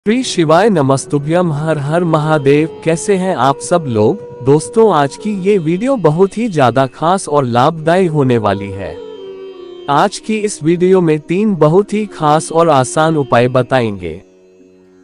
श्री शिवाय नमस्तुभ्यम। हर हर महादेव। कैसे हैं आप सब लोग। दोस्तों, आज की ये वीडियो बहुत ही ज्यादा खास और लाभदायी होने वाली है। आज की इस वीडियो में 3 बहुत ही खास और आसान उपाय बताएंगे।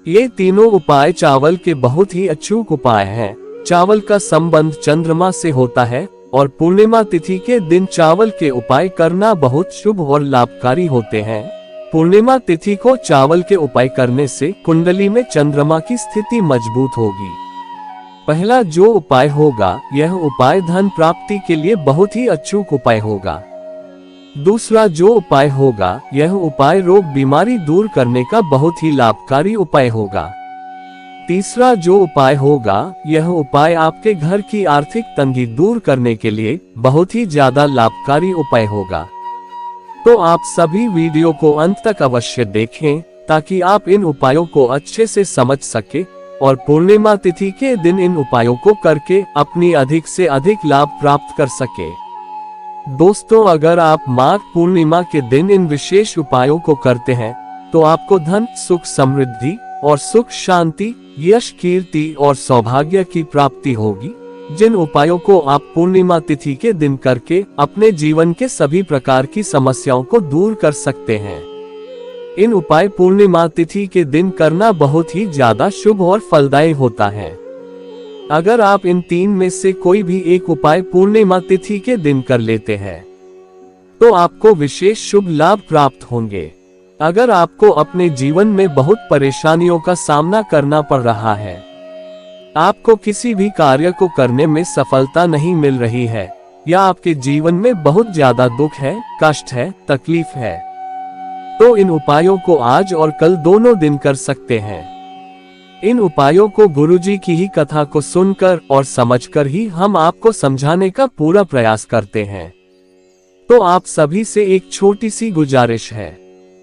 ये तीनों उपाय चावल के बहुत ही अचूक उपाय हैं। चावल का संबंध चंद्रमा से होता है और पूर्णिमा तिथि के दिन चावल के उपाय करना बहुत शुभ और लाभकारी होते हैं। पूर्णिमा तिथि को चावल के उपाय करने से कुंडली में चंद्रमा की स्थिति मजबूत होगी। पहला जो उपाय होगा, यह उपाय धन प्राप्ति के लिए बहुत ही अचूक उपाय होगा। दूसरा जो उपाय होगा, यह उपाय रोग बीमारी दूर करने का बहुत ही लाभकारी उपाय होगा। तीसरा जो उपाय होगा, यह उपाय आपके घर की आर्थिक तंगी दूर करने के लिए बहुत ही ज्यादा लाभकारी उपाय होगा। तो आप सभी वीडियो को अंत तक अवश्य देखें ताकि आप इन उपायों को अच्छे से समझ सके और पूर्णिमा तिथि के दिन इन उपायों को करके अपनी अधिक से अधिक लाभ प्राप्त कर सके। दोस्तों, अगर आप माघ पूर्णिमा के दिन इन विशेष उपायों को करते हैं तो आपको धन, सुख, समृद्धि और सुख शांति, यश, कीर्ति और सौभाग्य की प्राप्ति होगी। जिन उपायों को आप पूर्णिमा तिथि के दिन करके अपने जीवन के सभी प्रकार की समस्याओं को दूर कर सकते हैं। इन उपाय पूर्णिमा तिथि के दिन करना बहुत ही ज्यादा शुभ और फलदायी होता है। अगर आप इन 3 में से कोई भी एक उपाय पूर्णिमा तिथि के दिन कर लेते हैं तो आपको विशेष शुभ लाभ प्राप्त होंगे। अगर आपको अपने जीवन में बहुत परेशानियों का सामना करना पड़ रहा है, आपको किसी भी कार्य को करने में सफलता नहीं मिल रही है या आपके जीवन में बहुत ज्यादा दुख है, कष्ट है, तकलीफ है, तो इन उपायों को आज और कल दोनों दिन कर सकते हैं। इन उपायों को गुरुजी की ही कथा को सुनकर और समझकर ही हम आपको समझाने का पूरा प्रयास करते हैं। तो आप सभी से एक छोटी सी गुजारिश है,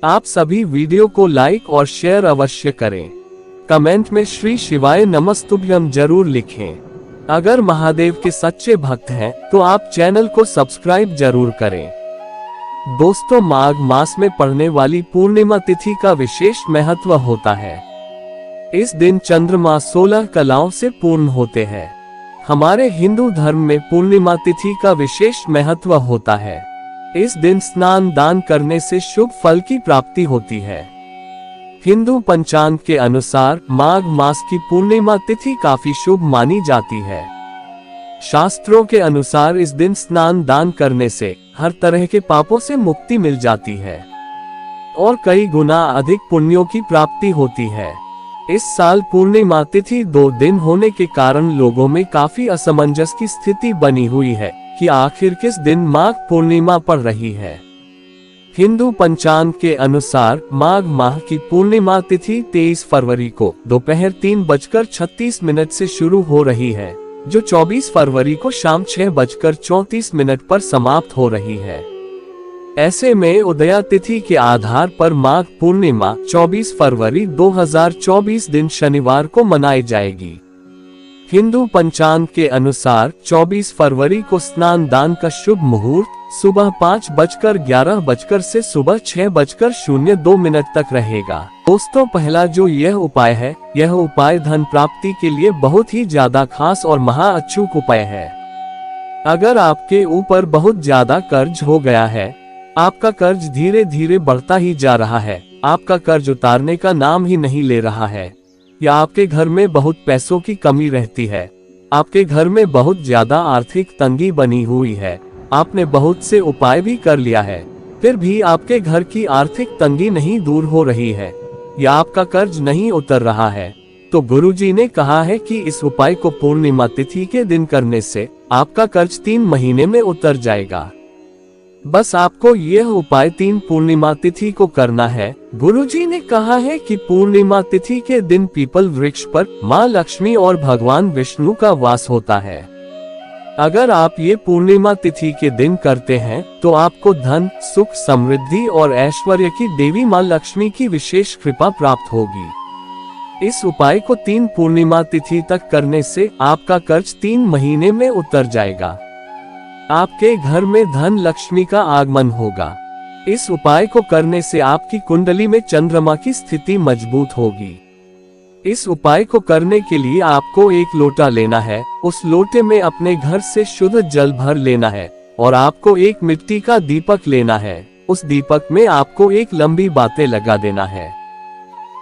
आप सभी वीडियो को लाइक और शेयर अवश्य करें। कमेंट में श्री शिवाय नमस्तुभ्यम जरूर लिखें। अगर महादेव के सच्चे भक्त हैं तो आप चैनल को सब्सक्राइब जरूर करें। दोस्तों, माघ मास में पड़ने वाली पूर्णिमा तिथि का विशेष महत्व होता है। इस दिन चंद्रमा 16 कलाओं से पूर्ण होते हैं। हमारे हिंदू धर्म में पूर्णिमा तिथि का विशेष महत्व होता है। इस दिन स्नान दान करने से शुभ फल की प्राप्ति होती है। हिंदू पंचांग के अनुसार माघ मास की पूर्णिमा तिथि काफी शुभ मानी जाती है। शास्त्रों के अनुसार इस दिन स्नान दान करने से हर तरह के पापों से मुक्ति मिल जाती है और कई गुना अधिक पुण्यों की प्राप्ति होती है। इस साल पूर्णिमा तिथि 2 दिन होने के कारण लोगों में काफी असमंजस की स्थिति बनी हुई है कि आखिर किस दिन माघ पूर्णिमा पड़ रही है। हिंदू पंचांग के अनुसार माघ माह की पूर्णिमा तिथि 23 फरवरी को दोपहर 3:36 से शुरू हो रही है, जो 24 फरवरी को शाम 6:34 पर समाप्त हो रही है। ऐसे में उदया तिथि के आधार पर माघ पूर्णिमा 24 फरवरी 2024 दिन शनिवार को मनाई जाएगी। हिंदू पंचांग के अनुसार 24 फरवरी को स्नान दान का शुभ मुहूर्त सुबह 5:11 से सुबह 6:02 तक रहेगा। दोस्तों, पहला जो यह उपाय है, यह उपाय धन प्राप्ति के लिए बहुत ही ज्यादा खास और महा अचूक उपाय है। अगर आपके ऊपर बहुत ज्यादा कर्ज हो गया है, आपका कर्ज धीरे धीरे बढ़ता ही जा रहा है, आपका कर्ज उतारने का नाम ही नहीं ले रहा है, या आपके घर में बहुत पैसों की कमी रहती है, आपके घर में बहुत ज्यादा आर्थिक तंगी बनी हुई है, आपने बहुत से उपाय भी कर लिया है, फिर भी आपके घर की आर्थिक तंगी नहीं दूर हो रही है या आपका कर्ज नहीं उतर रहा है, तो गुरुजी ने कहा है कि इस उपाय को पूर्णिमा तिथि के दिन करने से आपका कर्ज 3 महीने में उतर जाएगा। बस आपको यह उपाय 3 पूर्णिमा तिथि को करना है। गुरुजी ने कहा है कि पूर्णिमा तिथि के दिन पीपल वृक्ष पर माँ लक्ष्मी और भगवान विष्णु का वास होता है। अगर आप ये पूर्णिमा तिथि के दिन करते हैं तो आपको धन, सुख, समृद्धि और ऐश्वर्य की देवी माँ लक्ष्मी की विशेष कृपा प्राप्त होगी। इस उपाय को 3 पूर्णिमा तिथि तक करने से आपका कर्ज 3 महीने में उतर जाएगा। आपके घर में धन लक्ष्मी का आगमन होगा। इस उपाय को करने से आपकी कुंडली में चंद्रमा की स्थिति मजबूत होगी। इस उपाय को करने के लिए आपको एक लोटा लेना है, उस लोटे में अपने घर से शुद्ध जल भर लेना है और आपको एक मिट्टी का दीपक लेना है। उस दीपक में आपको एक लंबी बातें लगा देना है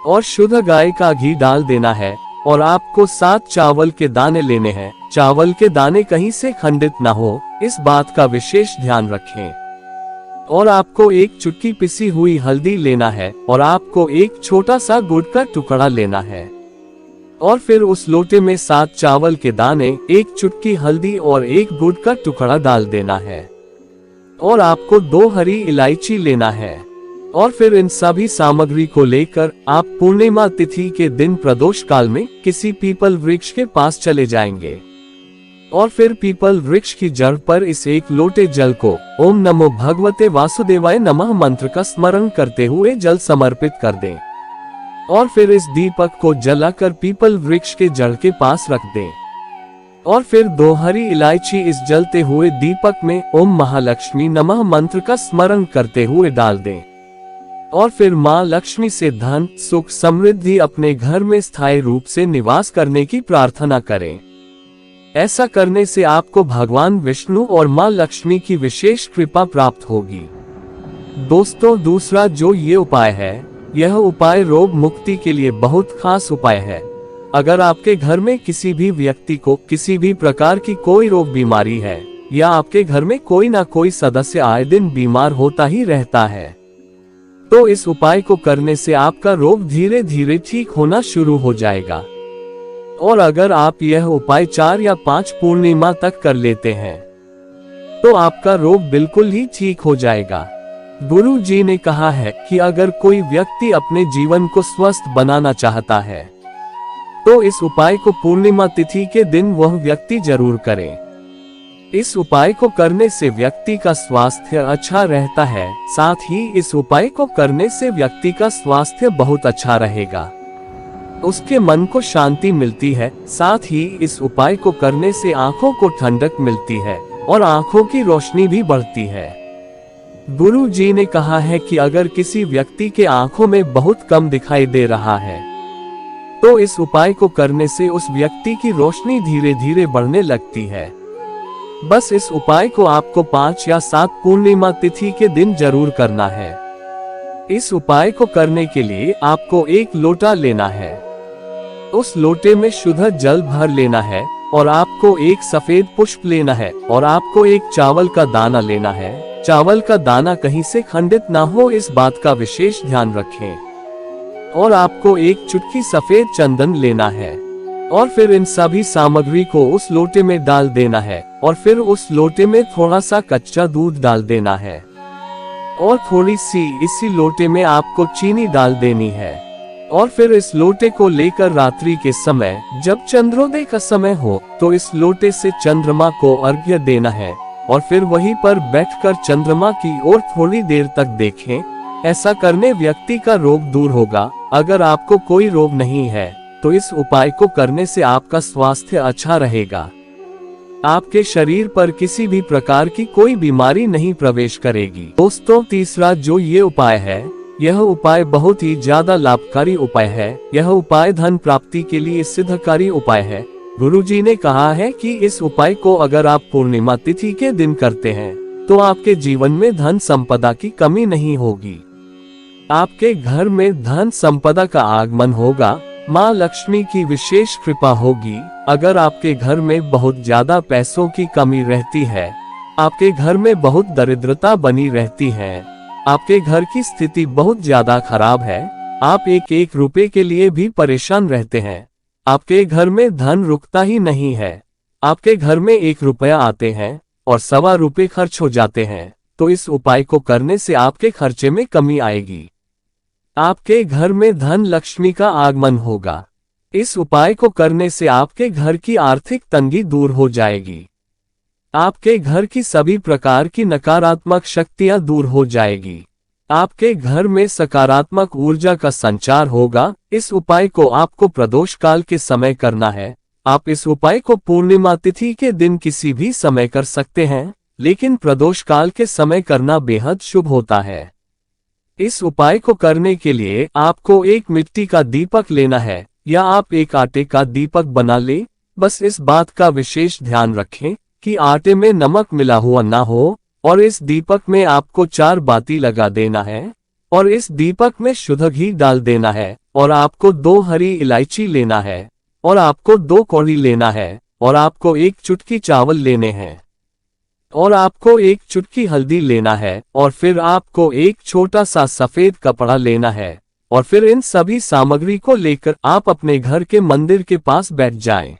और शुद्ध गाय का घी डाल देना है और आपको 7 चावल के दाने लेने हैं। चावल के दाने कहीं से खंडित ना हो, इस बात का विशेष ध्यान रखें। और आपको एक चुटकी पिसी हुई हल्दी लेना है और आपको एक छोटा सा गुड़ का टुकड़ा लेना है और फिर उस लोटे में 7 चावल के दाने, एक चुटकी हल्दी और एक गुड़ का टुकड़ा डाल देना है और आपको 2 हरी इलायची लेना है और फिर इन सभी सामग्री को लेकर आप पूर्णिमा तिथि के दिन प्रदोष काल में किसी पीपल वृक्ष के पास चले जाएंगे और फिर पीपल वृक्ष की जड़ पर इस एक लोटे जल को ओम नमो भगवते वासुदेवाय नमः मंत्र का स्मरण करते हुए जल समर्पित कर दें और फिर इस दीपक को जलाकर पीपल वृक्ष के जड़ के पास रख दें और फिर 2 हरी इलायची इस जलते हुए दीपक में ओम महालक्ष्मी नमः मंत्र का स्मरण करते हुए डाल दें और फिर माँ लक्ष्मी से धन, सुख, समृद्धि अपने घर में स्थायी रूप से निवास करने की प्रार्थना करें। ऐसा करने से आपको भगवान विष्णु और माँ लक्ष्मी की विशेष कृपा प्राप्त होगी। दोस्तों, दूसरा जो ये उपाय है, यह उपाय रोग मुक्ति के लिए बहुत खास उपाय है। अगर आपके घर में किसी भी व्यक्ति को किसी भी प्रकार की कोई रोग बीमारी है या आपके घर में कोई ना कोई सदस्य आए दिन बीमार होता ही रहता है, तो इस उपाय को करने से आपका रोग धीरे धीरे ठीक होना शुरू हो जाएगा। और अगर आप यह उपाय 4 या 5 पूर्णिमा तक कर लेते हैं तो आपका रोग बिल्कुल ही ठीक हो जाएगा। गुरु जी ने कहा है कि अगर कोई व्यक्ति अपने जीवन को स्वस्थ बनाना चाहता है तो इस उपाय को पूर्णिमा तिथि के दिन वह व्यक्ति जरूर करे। इस उपाय को करने से व्यक्ति का स्वास्थ्य अच्छा रहता है, साथ ही इस उपाय को करने से व्यक्ति का स्वास्थ्य बहुत अच्छा रहेगा, उसके मन को शांति मिलती है। साथ ही इस उपाय को करने से आंखों को ठंडक मिलती है और आंखों की रोशनी भी बढ़ती है। गुरु जी ने कहा है कि अगर किसी व्यक्ति के आंखों में बहुत कम दिखाई दे रहा है तो इस उपाय को करने से उस व्यक्ति की रोशनी धीरे धीरे बढ़ने लगती है। बस इस उपाय को आपको 5 या 7 पूर्णिमा तिथि के दिन जरूर करना है। इस उपाय को करने के लिए आपको एक लोटा लेना है, उस लोटे में शुद्ध जल भर लेना है और आपको एक सफेद पुष्प लेना है और आपको एक चावल का दाना लेना है। चावल का दाना कहीं से खंडित ना हो, इस बात का विशेष ध्यान रखें। और आपको एक चुटकी सफेद चंदन लेना है और फिर इन सभी सामग्री को उस लोटे में डाल देना है और फिर उस लोटे में थोड़ा सा कच्चा दूध डाल देना है और थोड़ी सी इसी लोटे में आपको चीनी डाल देनी है और फिर इस लोटे को लेकर रात्रि के समय जब चंद्रोदय का समय हो तो इस लोटे से चंद्रमा को अर्घ्य देना है और फिर वहीं पर बैठकर चंद्रमा की ओर थोड़ी देर तक देखें। ऐसा करने व्यक्ति का रोग दूर होगा। अगर आपको कोई रोग नहीं है तो इस उपाय को करने से आपका स्वास्थ्य अच्छा रहेगा, आपके शरीर पर किसी भी प्रकार की कोई बीमारी नहीं प्रवेश करेगी। दोस्तों, तीसरा जो ये उपाय है, यह उपाय बहुत ही ज्यादा लाभकारी उपाय है। यह उपाय धन प्राप्ति के लिए सिद्धकारी उपाय है। गुरुजी ने कहा है कि इस उपाय को अगर आप पूर्णिमा तिथि के दिन करते हैं तो आपके जीवन में धन संपदा की कमी नहीं होगी, आपके घर में धन संपदा का आगमन होगा, माँ लक्ष्मी की विशेष कृपा होगी। अगर आपके घर में बहुत ज्यादा पैसों की कमी रहती है, आपके घर में बहुत दरिद्रता बनी रहती है, आपके घर की स्थिति बहुत ज्यादा खराब है, आप एक एक रुपए के लिए भी परेशान रहते हैं, आपके घर में धन रुकता ही नहीं है, आपके घर में 1 रुपया आते हैं और 1.25 रुपए खर्च हो जाते हैं, तो इस उपाय को करने से आपके खर्चे में कमी आएगी, आपके घर में धन लक्ष्मी का आगमन होगा। इस उपाय को करने से आपके घर की आर्थिक तंगी दूर हो जाएगी, आपके घर की सभी प्रकार की नकारात्मक शक्तियां दूर हो जाएगी, आपके घर में सकारात्मक ऊर्जा का संचार होगा। इस उपाय को आपको प्रदोष काल के समय करना है। आप इस उपाय को पूर्णिमा तिथि के दिन किसी भी समय कर सकते हैं, लेकिन प्रदोष काल के समय करना बेहद शुभ होता है। इस उपाय को करने के लिए आपको एक मिट्टी का दीपक लेना है या आप एक आटे का दीपक बना ले। बस इस बात का विशेष ध्यान रखें कि आटे में नमक मिला हुआ ना हो। और इस दीपक में आपको 4 बाती लगा देना है और इस दीपक में शुद्ध घी डाल देना है। और आपको 2 हरी इलायची लेना है और आपको 2 कौड़ी लेना है और आपको 1 चुटकी चावल लेने हैं और आपको 1 चुटकी हल्दी लेना है और फिर आपको एक छोटा सा सफेद कपड़ा लेना है। और फिर इन सभी सामग्री को लेकर आप अपने घर के मंदिर के पास बैठ जाएं।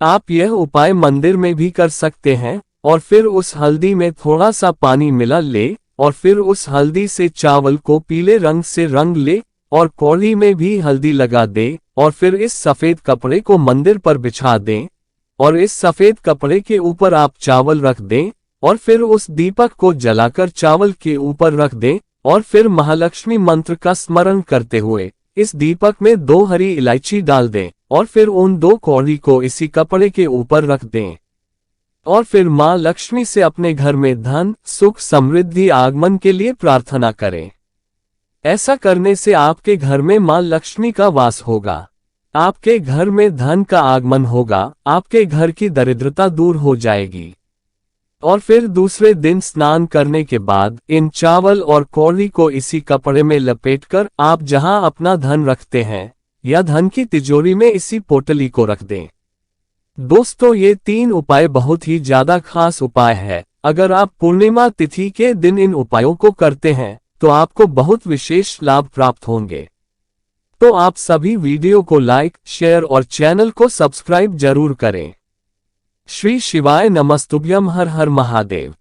आप यह उपाय मंदिर में भी कर सकते हैं। और फिर उस हल्दी में थोड़ा सा पानी मिला ले और फिर उस हल्दी से चावल को पीले रंग से रंग ले और कौड़ी में भी हल्दी लगा दे और फिर इस सफेद कपड़े को मंदिर पर बिछा दें और इस सफेद कपड़े के ऊपर आप चावल रख दें और फिर उस दीपक को जलाकर चावल के ऊपर रख दें और फिर महालक्ष्मी मंत्र का स्मरण करते हुए इस दीपक में 2 हरी इलायची डाल दें और फिर उन 2 कौड़ी को इसी कपड़े के ऊपर रख दें। और फिर मां लक्ष्मी से अपने घर में धन, सुख, समृद्धि आगमन के लिए प्रार्थना करें। ऐसा करने से आपके घर में मां लक्ष्मी का वास होगा, आपके घर में धन का आगमन होगा, आपके घर की दरिद्रता दूर हो जाएगी। और फिर दूसरे दिन स्नान करने के बाद इन चावल और कौड़ी को इसी कपड़े में लपेटकर आप जहां अपना धन रखते हैं या धन की तिजोरी में इसी पोटली को रख दें। दोस्तों, ये 3 उपाय बहुत ही ज्यादा खास उपाय है। अगर आप पूर्णिमा तिथि के दिन इन उपायों को करते हैं तो आपको बहुत विशेष लाभ प्राप्त होंगे। तो आप सभी वीडियो को लाइक, शेयर और चैनल को सब्सक्राइब जरूर करें। श्री शिवाय नमस्तुभ्यम। हर हर महादेव।